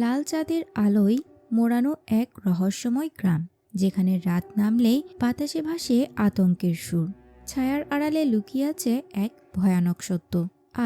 লাল চাঁদের আলোয় মোড়ানো এক রহস্যময় গ্রাম, যেখানে রাত নামলেই বাতাসে ভাসে আতঙ্কের সুর। ছায়ার আড়ালে লুকিয়ে আছে এক ভয়ানক সত্য,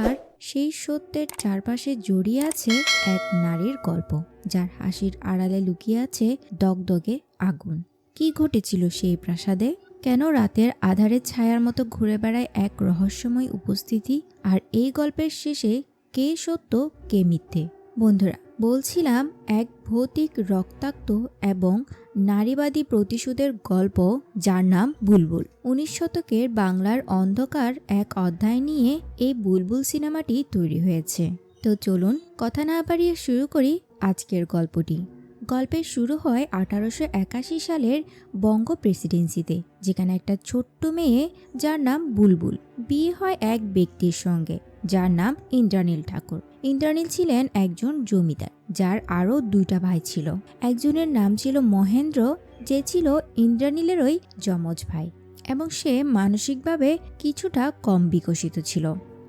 আর সেই সত্যের চারপাশে জড়িয়ে আছে এক নারীর গল্প, যার হাসির আড়ালে লুকিয়ে আছে দগদগে আগুন। কি ঘটেছিল সেই প্রাসাদে? কেন রাতের আধারে ছায়ার মতো ঘুরে বেড়ায় এক রহস্যময় উপস্থিতি? আর এই গল্পের শেষে কে সত্য, কে মিথ্যে? বন্ধুরা, বলছিলাম এক ভৌতিক, রক্তাক্ত এবং নারীবাদী প্রতিশোধের গল্প, যার নাম বুলবুল। 19 শতকের বাংলার অন্ধকার এক অধ্যায় নিয়ে এই বুলবুল সিনেমাটি তৈরি হয়েছে। তো চলুন কথা না বাড়িয়ে শুরু করি আজকের গল্পটি। গল্পের শুরু হয় 1881 সালের বঙ্গ প্রেসিডেন্সিতে, যেখানে একটা ছোট্ট মেয়ে যার নাম বুলবুল বিয়ে হয় এক ব্যক্তির সঙ্গে, যার নাম ইন্দ্রানীল ঠাকুর। ইন্দ্রানীল ছিলেন একজন জমিদার, যার আরও 2টা ভাই ছিল। একজনের নাম ছিল মহেন্দ্র, যে ছিল ইন্দ্রানীলেরই যমজ ভাই, এবং সে মানসিকভাবে কিছুটা কম বিকশিত ছিল।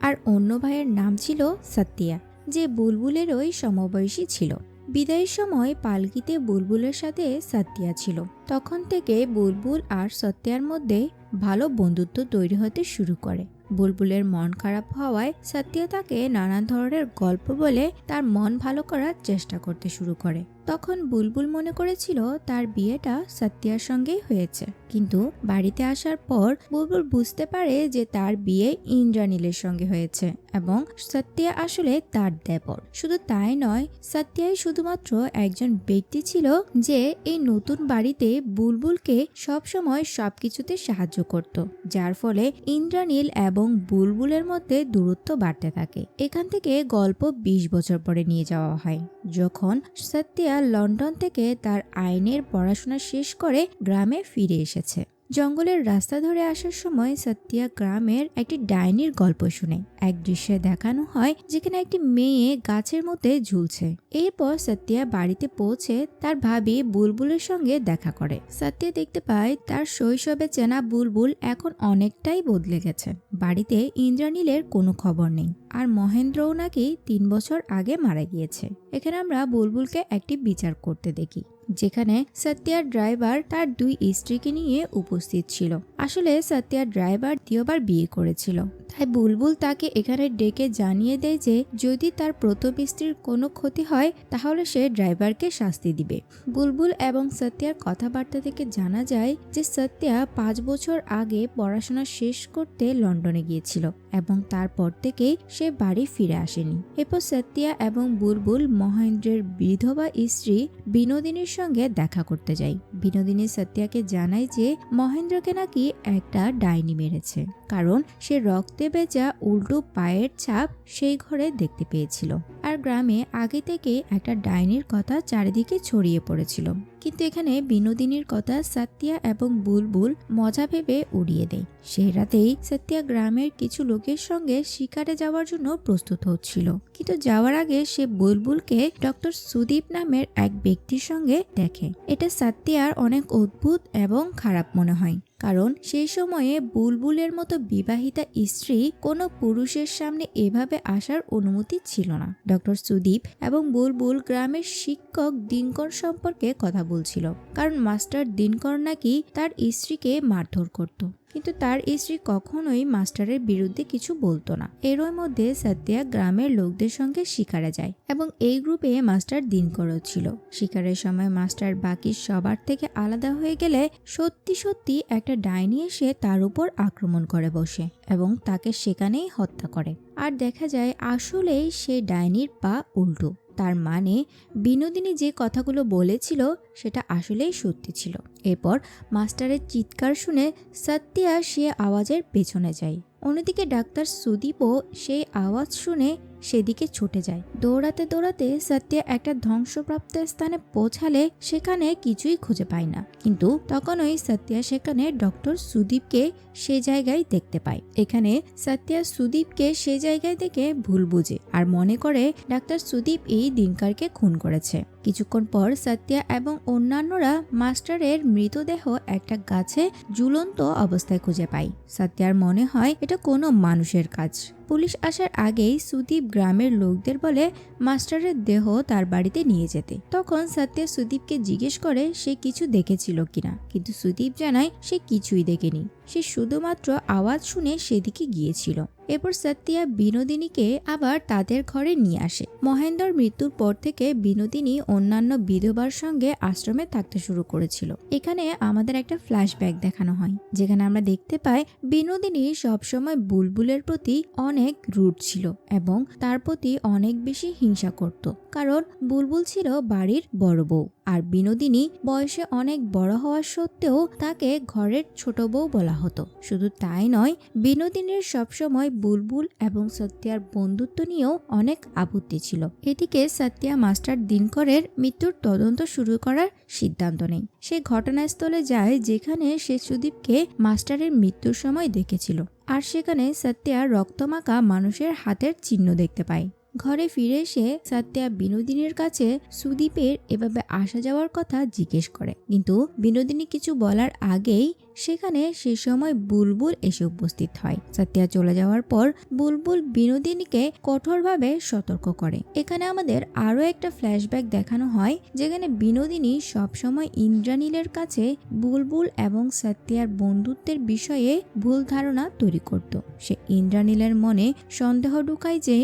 আর অন্য ভাইয়ের নাম ছিল সত্যিয়া, যে বুলবুলেরই সমবয়সী ছিল। বিদায়ের সময় পালকিতে বুলবুলের সাথে সত্যিয়া ছিল। তখন থেকে বুলবুল আর সত্যিয়ার মধ্যে ভালো বন্ধুত্ব তৈরি হতে শুরু করে। বুলবুলের মন খারাপ হওয়ায় সত্যিয়া তাকে নানান ধরনের গল্প বলে তার মন ভালো করার চেষ্টা করতে শুরু করে। তখন বুলবুল মনে করেছিল তার বিয়েটা সত্যিয়ার সঙ্গেই হয়েছে, কিন্তু বাড়িতে আসার পর বুলবুল বুঝতে পারে যে তার বিয়ে ইন্দ্রানীলের সঙ্গে হয়েছে এবং সত্যিয়া আসলে তার দেবর। শুধু তাই নয়, সত্যিয়াই শুধুমাত্র একজন ব্যক্তি ছিল যে এই নতুন বাড়িতে বুলবুলকে সবসময় সবকিছুতে সাহায্য করত, যার ফলে ইন্দ্রানীল এবং বুলবুলের মধ্যে দূরত্ব বাড়তে থাকে। এখান থেকে গল্প 20 বছর পরে নিয়ে যাওয়া হয়, যখন সত্যিয়া লন্ডন থেকে তার আইনের পড়াশোনা শেষ করে গ্রামে ফিরে এসেছে। জঙ্গলের রাস্তা ধরে আসার সময় সত্যিয়া গ্রামের একটি ডাইনির গল্প শুনে। এক দৃশ্যে দেখানো হয় যেখানে একটি মেয়ে গাছের মধ্যে ঝুলছে। এরপর সত্যিয়া বাড়িতে পৌঁছে তার ভাবি বুলবুলের সঙ্গে দেখা করে। সত্যিয়া দেখতে পায় তার শৈশবে চেনা বুলবুল এখন অনেকটাই বদলে গেছে। বাড়িতে ইন্দ্রানীলের কোনো খবর নেই, আর মহেন্দ্রও নাকি 3 বছর আগে মারা গিয়েছে। এখানে আমরা বুলবুলকে একটি বিচার করতে দেখি, যেখানে সত্যিয়ার ড্রাইভার তার 2 স্ত্রীকে নিয়ে উপস্থিত ছিল। আসলে সত্যিয়ার ড্রাইভার 2বার বিয়ে করেছিল, তাই বুলবুল তাকে এখানে ডেকে জানিয়ে দেয় যে যদি তার প্রথম স্ত্রীর কোনো ক্ষতি হয় তাহলে সে ড্রাইভারকে শাস্তি দিবে। বুলবুল এবং সত্যিয়ার কথাবার্তা থেকে জানা যায় যে সত্যিয়া 5 বছর আগে পড়াশোনা শেষ করতে লন্ডনে গিয়েছিল এবং তারপর থেকে সে বাড়ি ফিরে আসেনি। এরপর সত্যিয়া এবং বুলবুল মহেন্দ্রের বিধবা স্ত্রী বিনোদিনীর সঙ্গে দেখা করতে যায়। বিনোদিনী সত্যিয়াকে জানায় যে মহেন্দ্রকে নাকি একটা ডাইনি মেরেছে, কারণ সে রক্তে ভেজা উল্টো পায়ের ছাপ সেই ঘরে দেখতে পেয়েছিল। আর গ্রামে আগে থেকে একটা ডাইনির কথা চারিদিকে ছড়িয়ে পড়েছিল, কিন্তু এখানে বিনোদিনীর কথা সত্যিয়া এবং বুলবুল মজা ভেবে উড়িয়ে দেয়। সেই রাতেই সত্যিয়া গ্রামের কিছু লোকের সঙ্গে শিকারে যাওয়ার জন্য প্রস্তুত হচ্ছিল, কিন্তু যাওয়ার আগে সে বুলবুলকে ডক্টর সুদীপ নামের এক ব্যক্তির সঙ্গে দেখে। এটা সত্যিয়ার অনেক অদ্ভুত এবং খারাপ মনে হয়, কারণ সেই সময়ে বুলবুলের মতো বিবাহিতা স্ত্রী কোনো পুরুষের সামনে এভাবে আসার অনুমতি ছিল না। ডক্টর সুদীপ এবং বুলবুল গ্রামের শিক্ষক দিনকর সম্পর্কে কথা বলছিল, কারণ মাস্টার দিনকর নাকি তার স্ত্রীকে মারধর করত, কিন্তু তার স্ত্রী কখনোই মাস্টারের বিরুদ্ধে কিছু বলতো না। এরই মধ্যে সত্যিয়া গ্রামের লোকদের সঙ্গে শিকারে যায় এবং এই গ্রুপে মাস্টার দিনকরও ছিল। শিকারের সময় মাস্টার বাকি সবার থেকে আলাদা হয়ে গেলে সত্যি সত্যি একটা ডাইনি এসে তার উপর আক্রমণ করে বসে এবং তাকে সেখানেই হত্যা করে। আর দেখা যায় আসলেই সে ডাইনির পা উল্টো। তার মানে বিনোদিনী যে কথাগুলো বলেছিল সেটা আসলেই সত্যি ছিল। এরপর মাস্টারের চিৎকার শুনে সত্যিয়া সে আওয়াজের পেছনে যায়। অন্যদিকে ডাক্তার সুদীপও সেই আওয়াজ শুনে সেদিকে ছুটে যায়। দৌড়াতে দৌড়াতে সত্যিয়া একটা ধ্বংসপ্রাপ্ত স্থানে পৌঁছালে সেখানে কিছুই খুঁজে পায় না, কিন্তু তখনই সত্যিয়া সেখানে ডক্টর সুদীপকে সে জায়গায় দেখতে পায়। এখানে সত্যিয়া সুদীপকে সে জায়গায় দেখে ভুল বুঝে আর মনে করে ডাক্তার সুদীপ এই দিনকারকে খুন করেছে। কিছুক্ষণ পর সত্যিয়া এবং অন্যান্যরা মাস্টারের মৃতদেহ একটা গাছে ঝুলন্ত অবস্থায় খুঁজে পায়। সত্যিয়ার মনে হয় এটা কোনো মানুষের কাজ। পুলিশ আসার আগেই সুদীপ গ্রামের লোকদের বলে মাস্টারের দেহ তার বাড়িতে নিয়ে যেতে। তখন সত্য সুদীপকে জিজ্ঞেস করে সে কিছু দেখেছিল কিনা, কিন্তু সুদীপ জানায় সে কিছুই দেখেনি, সে শুধুমাত্র আওয়াজ শুনে সেদিকে গিয়েছিল। এরপর সত্যিয়া বিনোদিনীকে আবার তাদের ঘরে নিয়ে আসে। মহেন্দ্রর মৃত্যুর পর থেকে বিনোদিনী অন্যান্য বিধবার সঙ্গে আশ্রমে থাকতে শুরু করেছিল। এখানে আমাদের একটা ফ্ল্যাশব্যাক দেখানো হয়, যেখানে আমরা দেখতে পাই বিনোদিনী সবসময় বুলবুলের প্রতি অনেক রুড ছিল এবং তার প্রতি অনেক বেশি হিংসা করত, কারণ বুলবুল ছিল বাড়ির বড় বউ আর বিনোদিনী বয়সে অনেক বড় হওয়া সত্ত্বেও তাকে ঘরের ছোট বউ বলা হতো। শুধু তাই নয়, বিনোদিনীর সবসময় বুলবুল এবং সত্যার বন্ধুত্ব নিয়েও অনেক আপত্তি ছিল। এদিকে সত্যা মাস্টার দিনকরের মৃত্যুর তদন্ত শুরু করার সিদ্ধান্ত নেয়। সে ঘটনাস্থলে যায় যেখানে সে সুদীপকে মাস্টারের মৃত্যুর সময় দেখেছিল, আর সেখানে সত্যা রক্তমাখা মানুষের হাতের চিহ্ন দেখতে পায়। ঘরে ফিরে এসে সত্যা বিনোদিনীর কাছে সুদীপের এভাবে আসা যাওয়ার কথা জিজ্ঞেস করে, কিন্তু বিনোদিনী কিছু বলার আগেই সেখানে সে সময় বুলবুল এসে উপস্থিত হয়। সত্যা চলে যাওয়ার পর বুলবুল বিনোদিনীকে কঠোরভাবে সতর্ক করে। এখানে আমাদের আরো একটা ফ্ল্যাশব্যাক দেখানো হয়, যেখানে বিনোদিনী সবসময় ইন্দ্রানীলের কাছে বুলবুল এবং সত্যার বন্ধুত্বের বিষয়ে ভুল ধারণা তৈরি করত। সে ইন্দ্রানীলের মনে সন্দেহ ঢুকায় যে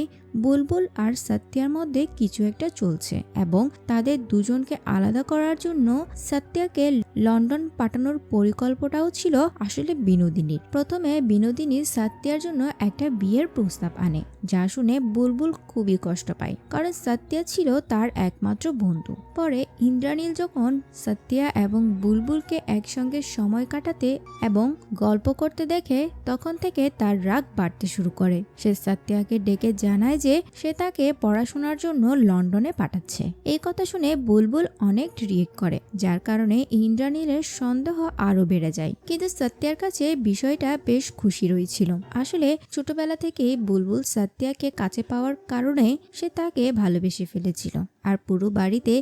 বুলবুল আর সত্যার মধ্যে কিছু একটা চলছে এবং তাদের দুজনকে আলাদা করার জন্য সত্যাকে লন্ডন পাঠানোর পরিকল্পনাও ছিল আসলে বিনোদিনীর। প্রথমে বিনোদিনী সত্যার জন্য একটা বিয়ের প্রস্তাব আনে, যা শুনে বুলবুল খুবই কষ্ট পায়, কারণ সত্যা ছিল তার একমাত্র বন্ধু। পরে ইন্দ্রানীল যখন সত্যা এবং বুলবুলকে একসঙ্গে সময় কাটাতে এবং গল্প করতে দেখে, তখন থেকে তার রাগ বাড়তে শুরু করে। সে সত্যাকে ডেকে জানায় যে সে তাকে পড়াশোনার জন্য লন্ডনে পাঠাচ্ছে। এই কথা শুনে বুলবুল অনেক রিয়েক্ট করে, যার কারণে ইন্দ্রানীলের সন্দেহ আরো বেড়ে যায়। কিন্তু সত্যার কাছে বিষয়টা বেশ খুশি রয়েছিল। আসলে ছোটবেলা থেকেই বুলবুল সত্যাকে কাছে পাওয়ার কারণে সে তাকে ভালোবেসে ফেলেছিল, আর পুরো বাড়িতে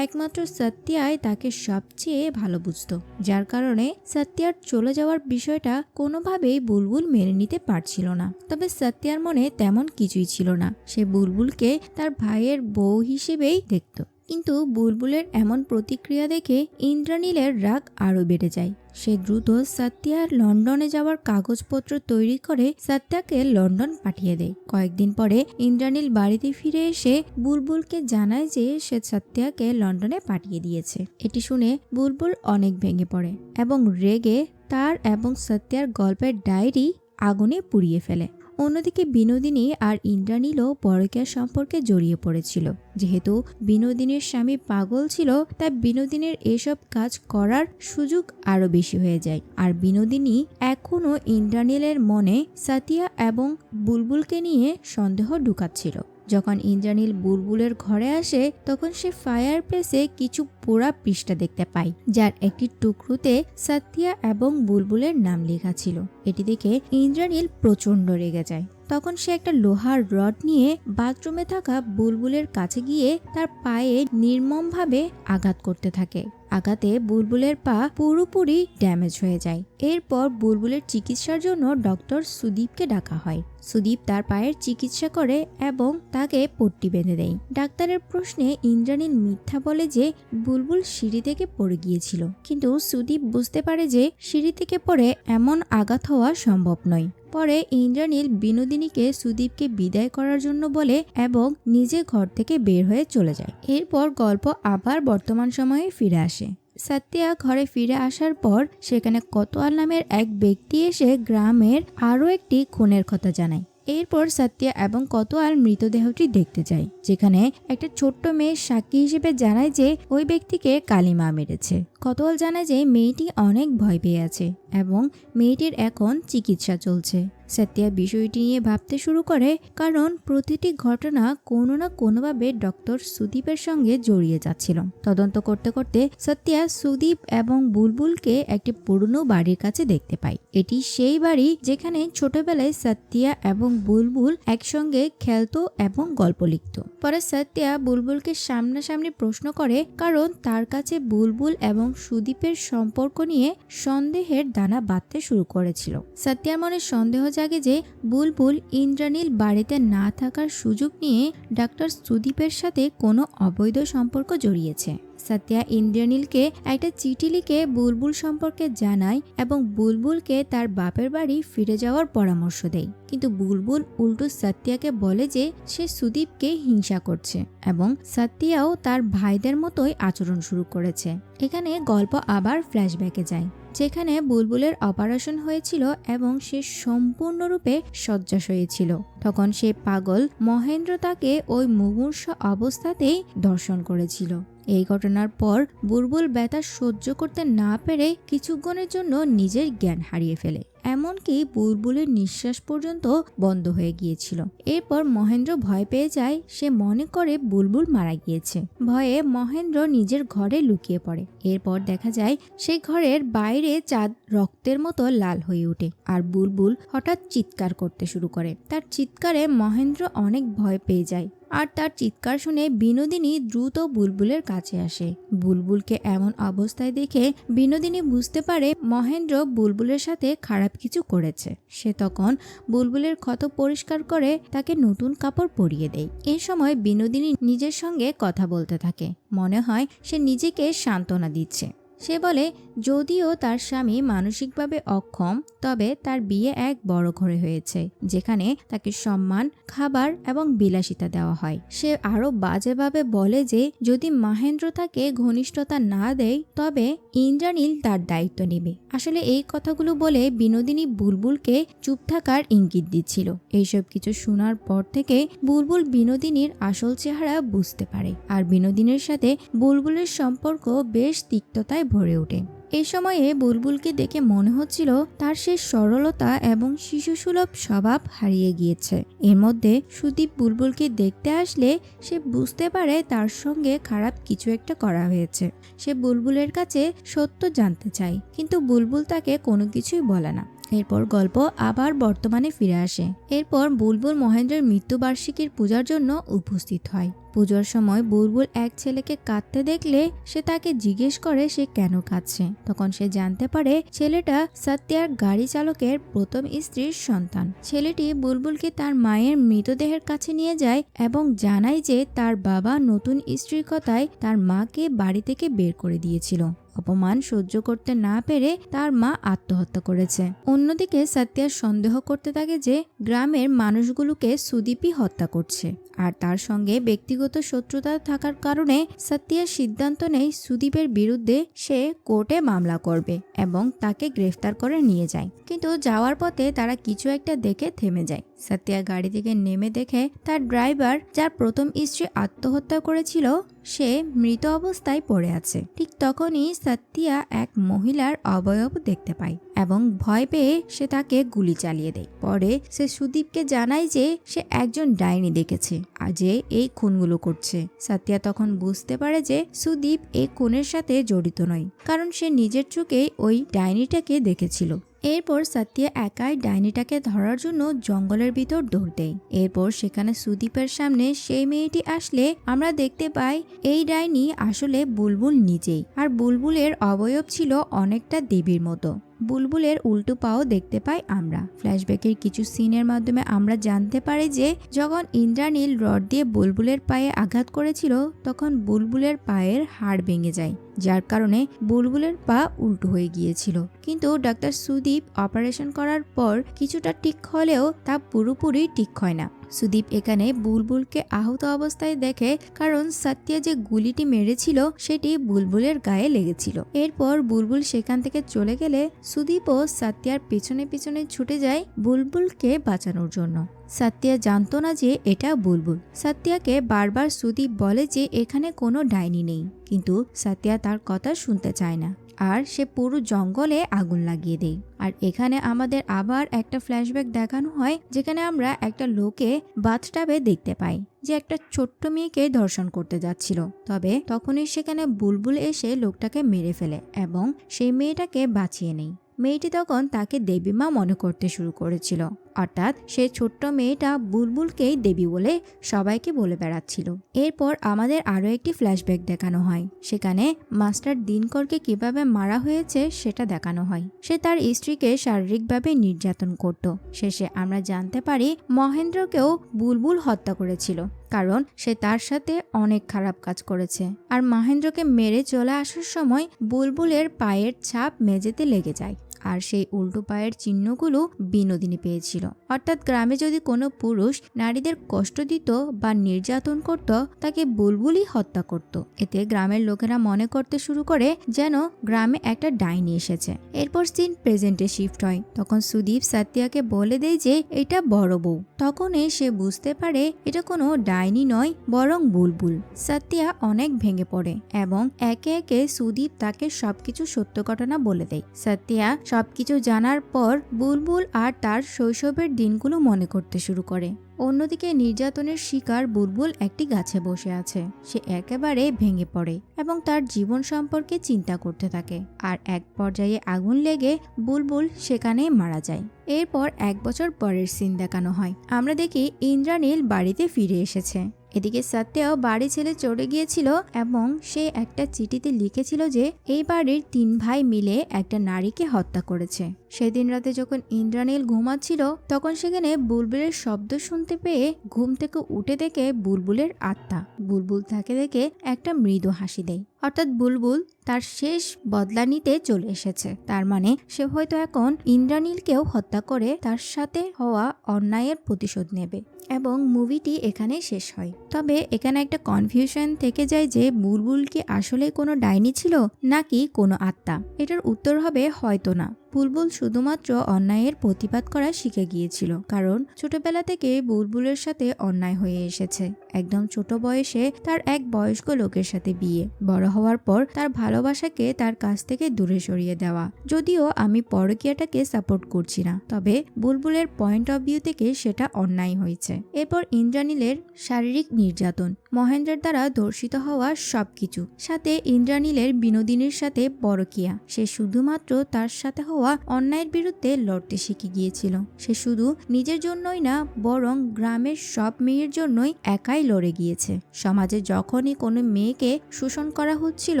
একমাত্র সত্যাই তাকে সবচেয়ে ভালো বুঝত, যার কারণে সত্যার চলে যাওয়ার বিষয়টা কোনোভাবেই বুলবুল মেনে নিতে পারছিল না। তবে সত্যার মনে তেমন কিছুই ছিল না, সে বুলবুলকে তার ভাইয়ের বউ হিসেবেই দেখত। কিন্তু বুলবুলের এমন প্রতিক্রিয়া দেখে ইন্দ্রানীলের রাগ আরো বেড়ে যায়। সে দ্রুত সত্যার লন্ডনে যাওয়ার কাগজপত্র তৈরি করে সত্যাকে লন্ডন পাঠিয়ে দেয়। কয়েকদিন পরে ইন্দ্রানীল বাড়িতে ফিরে এসে বুলবুলকে জানায় যে সে সত্যাকে লন্ডনে পাঠিয়ে দিয়েছে। এটি শুনে বুলবুল অনেক ভেঙে পড়ে এবং রেগে তার এবং সত্যার গল্পের ডায়েরি আগুনে পুড়িয়ে ফেলে। অন্যদিকে বিনোদিনী আর ইন্দ্রানীলও পরকীয়া সম্পর্কে জড়িয়ে পড়েছিল। যেহেতু বিনোদিনীর স্বামী পাগল ছিল, তাই বিনোদিনীর এসব কাজ করার সুযোগ আরো বেশি হয়ে যায়। আর বিনোদিনী এখনো ইন্দ্রানীলের মনে সতিয়া এবং বুলবুলকে নিয়ে সন্দেহ ঢুকাচ্ছিল। যখন ইন্দ্রানীল বুলবুলের ঘরে আসে, তখন সে ফায়ার প্লেসে কিছু পোড়া পৃষ্ঠা দেখতে পায়, যার একটি টুকরোতে সত্যা এবং বুলবুলের নাম লেখা ছিল। এটি দেখে ইন্দ্রানীল প্রচন্ড রেগে যায়। তখন সে একটা লোহার রড নিয়ে বাথরুমে থাকা বুলবুলের কাছে গিয়ে তার পায়ে নির্মমভাবে আঘাত করতে থাকে। আঘাতে বুলবুলের পা পুরোপুরি ড্যামেজ হয়ে যায়। এরপর বুলবুলের চিকিৎসার জন্য ডক্টর সুদীপকে ডাকা হয়। সুদীপ তার পায়ের চিকিৎসা করে এবং তাকে পট্টি বেঁধে দেয়। ডাক্তারের প্রশ্নে ইন্দ্রানীল মিথ্যা বলে যে বুলবুল সিঁড়ি থেকে পড়ে গিয়েছিল, কিন্তু সুদীপ বুঝতে পারে যে সিঁড়ি থেকে পড়ে এমন আঘাত হওয়া সম্ভব নয়। পরে ইন্দ্রানীল বিনোদিনীকে সুদীপকে বিদায় করার জন্য বলে এবং নিজে ঘর থেকে বের হয়ে চলে যায়। এরপর গল্প আবার বর্তমান সময়ে ফিরে আসে। সত্যা ঘরে ফিরে আসার পর সেখানে কোতোয়াল নামের এক ব্যক্তি এসে গ্রামের আরো একটি খুনের কথা জানায়। এরপর সত্যা এবং কোতোয়াল মৃতদেহটি দেখতে যায়, যেখানে একটা ছোট্ট মেয়ে সাক্ষী হিসেবে জানায় যে ওই ব্যক্তিকে কালিমা মেরেছে। কোতোয়াল জানায় যে মেয়েটি অনেক ভয় পেয়ে আছে এবং মেয়েটির এখন চিকিৎসা চলছে। সত্যা বিষয়টি নিয়ে ভাবতে শুরু করে, কারণ প্রতিটি ঘটনা কোনো না কোনোভাবে ডক্টর সুদীপের সঙ্গে জড়িয়ে যাচ্ছিল। তদন্ত করতে করতে সত্যা সুদীপ এবং বুলবুলকে একটি পুরনো বাড়ির কাছে দেখতে পায়। এটি সেই বাড়ি যেখানে ছোটবেলায় সত্যা এবং বুলবুল একসঙ্গে খেলতো এবং গল্প লিখত। পরে সত্যা বুলবুলকে সামনাসামনি প্রশ্ন করে, কারণ তার কাছে বুলবুল এবং সুদীপের সম্পর্ক নিয়ে সন্দেহের দানা বাঁধতে শুরু করেছিল। সত্যিয়ার মনে সন্দেহ জাগে যে বুলবুল ইন্দ্রানীল বাড়িতে না থাকার সুযোগ নিয়ে ডাক্তার সুদীপের সাথে কোনো অবৈধ সম্পর্ক জড়িয়েছে। সত্যা ইন্দ্রানীলকে একটা চিঠি লিখে বুলবুল সম্পর্কে জানায় এবং বুলবুলকে তার বাপের বাড়ি ফিরে যাওয়ার পরামর্শ দেয়। কিন্তু বুলবুল উল্টো সত্যাকে বলে যে সে সুদীপকে হিংসা করছে এবং সত্যাও তার ভাইদের মতোই আচরণ শুরু করেছে। এখানে গল্প আবার ফ্ল্যাশব্যাকে যায়, যেখানে বুলবুলের অপারেশন হয়েছিল এবং সে সম্পূর্ণরূপে শয্যাশয়ী ছিল। তখন সে পাগল মহেন্দ্র তাকে ওই মুমূর্ষ অবস্থাতেই দর্শন করেছিল। এই ঘটনার পর বুলবুল ব্যথা সহ্য করতে না পেরে কিছুক্ষণের জন্য নিজের জ্ঞান হারিয়ে ফেলে, এমনকি বুলবুলের নিঃশ্বাস পর্যন্ত বন্ধ হয়ে গিয়েছিল। এরপর মহেন্দ্র ভয় পেয়ে যায়, সে মনে করে বুলবুল মারা গিয়েছে। ভয়ে মহেন্দ্র নিজের ঘরে লুকিয়ে পড়ে। এরপর দেখা যায় সেই ঘরের বাইরে চাঁদ রক্তের মতো লাল হয়ে ওঠে আর বুলবুল হঠাৎ চিৎকার করতে শুরু করে। তার চিৎকারে মহেন্দ্র অনেক ভয় পেয়ে যায় আর তার চিৎকার শুনে বিনোদিনী দ্রুত বুলবুলের কাছে আসে। বুলবুলকে এমন অবস্থায় দেখে বিনোদিনী বুঝতে পারে মহেন্দ্র বুলবুলের সাথে খারাপ কিছু করেছে। সে তখন বুলবুলের ক্ষত পরিষ্কার করে তাকে নতুন কাপড় পরিয়ে দেয়। এই সময় বিনোদিনী নিজের সঙ্গে কথা বলতে থাকে, মনে হয় সে নিজেকে সান্ত্বনা দিচ্ছে। সে বলে যদিও তার স্বামী মানসিকভাবে অক্ষম, তবে তার বিয়ে এক বড় ঘরে হয়েছে যেখানে তাকে সম্মান, খাবার এবং বিলাসিতা দেওয়া হয়। সে আরো বাজেভাবে বলে যে যদি মহেন্দ্র তাকে ঘনিষ্ঠতা না দেয় তবে ইন্দ্রানীল তার দায়িত্ব নেবে। আসলে এই কথাগুলো বলে বিনোদিনী বুলবুলকে চুপ থাকার ইঙ্গিত দিচ্ছিল। এইসব কিছু শোনার পর থেকে বুলবুল বিনোদিনীর আসল চেহারা বুঝতে পারে আর বিনোদিনীর সাথে বুলবুলের সম্পর্ক বেশ তিক্ততায় ভরে ওঠে। এই সময়ে বুলবুলকে দেখে মনে হচ্ছিল তার সেই সরলতা এবং শিশুসুলভ স্বভাব হারিয়ে গিয়েছে। এর মধ্যে সুদীপ বুলবুলকে দেখতে আসলে সে বুঝতে পারে তার সঙ্গে খারাপ কিছু একটা করা হয়েছে। সে বুলবুলের কাছে সত্য জানতে চায়, কিন্তু বুলবুল তাকে কোনো কিছুই বলে না। এরপর গল্প আবার বর্তমানে ফিরে আসে। এরপর বুলবুল মহেন্দ্রের মৃত্যুবার্ষিকীর পূজার জন্য উপস্থিত হয়। পুজোর সময় বুলবুল এক ছেলেকে কাঁদতে দেখলে সে তাকে জিজ্ঞেস করে সে কেন কাঁদছে। তখন সে জানতে পারে ছেলেটা সত্যার গাড়ি চালকের প্রথম স্ত্রীর সন্তান। ছেলেটি বুলবুলকে তার মায়ের মৃতদেহের কাছে নিয়ে যায় এবং জানায় যে তার বাবা নতুন স্ত্রীর কথায় তার মাকে বাড়ি থেকে বের করে দিয়েছিল। অপমান সহ্য করতে না পেরে তার মা আত্মহত্যা করেছে। অন্যদিকে সত্যা সন্দেহ করতে থাকে যে গ্রামের মানুষগুলোকে সুদীপই হত্যা করছে আর তার সঙ্গে ব্যক্তিগত শত্রুতা থাকার কারণে সত্যা সিদ্ধান্ত নেয় সুদীপের বিরুদ্ধে সে কোর্টে মামলা করবে এবং তাকে গ্রেফতার করে নিয়ে যায়। কিন্তু যাওয়ার পথে তারা কিছু একটা দেখে থেমে যায়। সত্যা গাড়ি থেকে নেমে দেখে তার ড্রাইভার, যার প্রথম স্ত্রী আত্মহত্যা করেছিল, সে মৃত অবস্থায় পড়ে আছে। ঠিক তখনই সত্যা এক মহিলার অবয়ব দেখতে পায় এবং ভয় পেয়ে সে তাকে গুলি চালিয়ে দেয়। পরে সে সুদীপকে জানায় যে সে একজন ডাইনি দেখেছে আর যে এই খুনগুলো করছে। সত্যা তখন বুঝতে পারে যে সুদীপ এই খুনের সাথে জড়িত নয়, কারণ সে নিজের চোখেই ওই ডাইনিটাকে দেখেছিল। এরপর সত্যা একাই ডাইনিটাকে ধরার জন্য জঙ্গলের ভিতর দৌড় দেয়। এরপর সেখানে সুদীপের সামনে সেই মেয়েটি আসলে আমরা দেখতে পাই এই ডাইনি আসলে বুলবুল নিজেই, আর বুলবুলের অবয়ব ছিল অনেকটা দেবীর মতো। বুলবুলের উল্টো পাও দেখতে পাই আমরা। ফ্ল্যাশব্যাকের কিছু সিনের মাধ্যমে আমরা জানতে পারি যে যখন ইন্দ্রানীল রড দিয়ে বুলবুলের পায়ে আঘাত করেছিল তখন বুলবুলের পায়ের হাড় ভেঙে যায়, যার কারণে বুলবুলের পা উল্টো হয়ে গিয়েছিল। কিন্তু ডাক্তার সুদীপ অপারেশন করার পর কিছুটা ঠিক হলেও তা পুরোপুরি ঠিক হয় না। সুদীপ এখানে বুলবুলকে আহত অবস্থায় দেখে, কারণ সত্যা যে গুলিটি মেরেছিল সেটি বুলবুলের গায়ে লেগেছিল। এরপর বুলবুল সেখান থেকে চলে গেলে সুদীপও সত্যার পিছনে পিছনে ছুটে যায় বুলবুলকে বাঁচানোর জন্য। সত্যা জানতো না যে এটা বুলবুল। সত্যাকে বারবার সুদীপ বলে যে এখানে কোনো ডাইনি নেই, কিন্তু সত্যা তার কথা শুনতে চায় না আর সে পুরো জঙ্গলে আগুন লাগিয়ে দেয়। আর এখানে আমাদের আবার একটা ফ্ল্যাশব্যাক দেখানো হয়, যেখানে আমরা একটা লোকে বাথটাবে দেখতে পাই যে একটা ছোট্ট মেয়েকে ধর্ষণ করতে যাচ্ছিল। তবে তখনই সেখানে বুলবুল এসে লোকটাকে মেরে ফেলে এবং সেই মেয়েটাকে বাঁচিয়ে নেয়। মেয়েটি তখন তাকে দেবী মা মনে করতে শুরু করেছিল। অর্থাৎ সে ছোট্ট মেয়েটা বুলবুলকেই দেবী বলে সবাইকে বলে বেড়াচ্ছিল। এরপর আমাদের আরও একটি ফ্ল্যাশব্যাক দেখানো হয়। সেখানে মাস্টার দিনকরকে কিভাবে মারা হয়েছে সেটা দেখানো হয়। সে তার স্ত্রীকে শারীরিকভাবে নির্যাতন করত। শেষে আমরা জানতে পারি মহেন্দ্রকেও বুলবুল হত্যা করেছিল, কারণ সে তার সাথে অনেক খারাপ কাজ করেছে। আর মহেন্দ্রকে মেরে চলে আসার সময় বুলবুলের পায়ের ছাপ মেঝেতে লেগে যায়, আর সেই উল্টো পায়ের চিহ্নগুলো বিনোদিনী পেয়েছিল। অর্থাৎ গ্রামে যদি কোনো পুরুষ নারীদের কষ্ট দিত বা নির্যাতন করত, তাকে বুলবুলই হত্যা করত। এতে গ্রামের লোকেরা মনে করতে শুরু করে যেন গ্রামে একটা ডাইনি এসেছে। এরপর সিন প্রেজেন্টে শিফট হয়। তখন সুদীপ সত্যিয়াকে বলে দেয় যে এটা বড় বউ। তখনই সে বুঝতে পারে এটা কোনো ডাইনি নয়, বরং বুলবুল। সত্যিয়া অনেক ভেঙে পড়ে এবং একে একে সুদীপ তাকে সবকিছু সত্য ঘটনা বলে দেয়। সত্যিয়া সবকিছু জানার পর বুলবুল আর তার শৈশবের দিনগুলো মনে করতে শুরু করে। অন্যদিকে নির্যাতনের শিকার বুলবুল একটি গাছে বসে আছে। সে একেবারে ভেঙে পড়ে এবং তার জীবন সম্পর্কে চিন্তা করতে থাকে। আর এক পর্যায়ে আগুন লেগে বুলবুল সেখানেই মারা যায়। এরপর 1 বছর পরের সিন দেখানো হয়। আমরা দেখি ইন্দ্রানীল বাড়িতে ফিরে এসেছে। এদিকে সত্যও বাড়ি ছেড়ে চলে গিয়েছিল এবং সে একটা চিঠিতে লিখেছিল যে এই বাড়ির 3 ভাই মিলে একটা নারীকে হত্যা করেছে। সেদিন রাতে যখন ইন্দ্রানীল ঘুমাচ্ছিল, তখন সেখানে বুলবুলের শব্দ শুনতে পেয়ে ঘুম থেকে উঠে দেখে বুলবুলের আত্মা। বুলবুল তাকে দেখে একটা মৃদু হাসি দেয়। অর্থাৎ বুলবুল তার শেষ বদলা নিতে চলে এসেছে। তার মানে সে হয়তো এখন ইন্দ্রানীলকেও হত্যা করে তার সাথে হওয়া অন্যায়ের প্রতিশোধ নেবে। এবং মুভিটি এখানে শেষ হয়। তবে এখানে একটা কনফিউশন থেকে যায় যে বুলবুল কি আসলে কোনো ডাইনি ছিল নাকি কোনো আত্মা। এটার উত্তর হবে হয়তো না। বুলবুল শুধুমাত্র অন্যায়ের প্রতিবাদ করা শিখে গিয়েছিল, কারণ ছোটবেলা থেকে বুলবুলের সাথে অন্যায় হয়ে এসেছে। একদম ছোট বয়সে তার এক বয়স্ক লোকের সাথে বিয়ে, বড় হওয়ার পর তার ভালোবাসাকে তার কাছ থেকে দূরে সরিয়ে দেওয়া। যদিও আমি পরকীয়াটাকে সাপোর্ট করছি না, তবে বুলবুলের পয়েন্ট অফ ভিউ থেকে সেটা অন্যায় হয়েছে। এরপর ইন্দ্রানীলের শারীরিক নির্যাতন, মহেন্দ্রের দ্বারা ধর্ষিত হওয়া সবকিছু, সাথে ইন্দ্রানীলের বিনোদিনীর সাথে পরকীয়া। সে শুধুমাত্র তার সাথে হওয়া অন্যায়ের বিরুদ্ধে লড়তে শিখে গিয়েছিল। সে শুধু নিজের জন্যই না, বরং গ্রামের সব মেয়ের জন্যই একাই লড়ে গিয়েছে। সমাজে যখনই কোনো মেয়েকে শোষণ করা হচ্ছিল,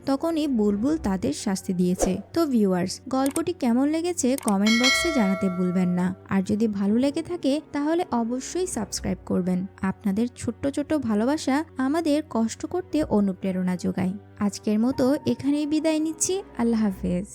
তখনই বুলবুল তাদের শাস্তি দিয়েছে। তো ভিউয়ার্স, গল্পটি কেমন লেগেছে কমেন্ট বক্সে জানাতে ভুলবেন না। আর যদি ভালো লেগে থাকে তাহলে অবশ্যই সাবস্ক্রাইব করবেন। আপনাদের ছোট্ট ছোট্ট ভালোবাসা আমাদের কষ্ট করতে অনুপ্রেরণা যোগায়। আজকের মতো এখানেই বিদায় নিচ্ছি। আল্লাহ হাফেজ।